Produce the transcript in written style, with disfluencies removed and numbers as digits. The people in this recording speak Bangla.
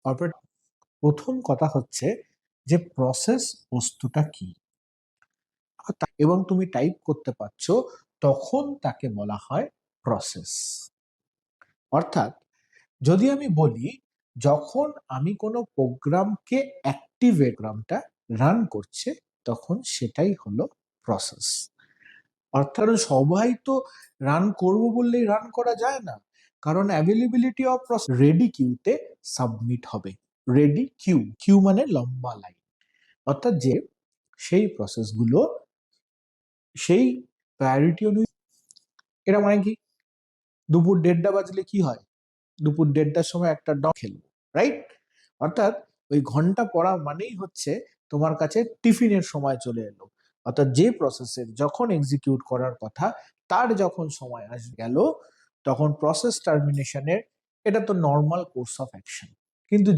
কর্পোরেট প্রথম কথা হচ্ছে যে প্রসেস বস্তুটা কি এবং তুমি টাইপ করতে পারছো, তখন তাকে বলা হয় প্রসেস। অর্থাৎ যদি আমি বলি যখন আমি কোনো প্রোগ্রামকে অ্যাক্টিভেট প্রোগ্রামটা রান করছে, তখন সেটাই হলো প্রসেস। অর্থাৎ সবাই তো রান করব বললেই রান করা যায় না, কারণ অ্যাভেলেবিলিটি অফ রেডি কিউতে সাবমিট হবে। রেডি কিউ, কিউ মানে লম্বা লাইন, অর্থাৎ যে সেই প্রসেসগুলো সেই প্রায়োরিটি অনুযায়ী। এটা মানে কি, দুপুর 1:30 বাজলে কি হয়, দুপুর 1:30টার সময় একটা খেলবো, রাইট? অর্থাৎ ওই ঘন্টা পড়া মানেই হচ্ছে তোমার কাছে টিফিনের সময় চলে এলো। অর্থাৎ যে প্রসেসের যখন এক্সিকিউট করার কথা তার যখন সময় গেল, তখন প্রসেস টার্মিনেশনের, এটা তো নর্মাল কোর্স অফ অ্যাকশন। কিন্তু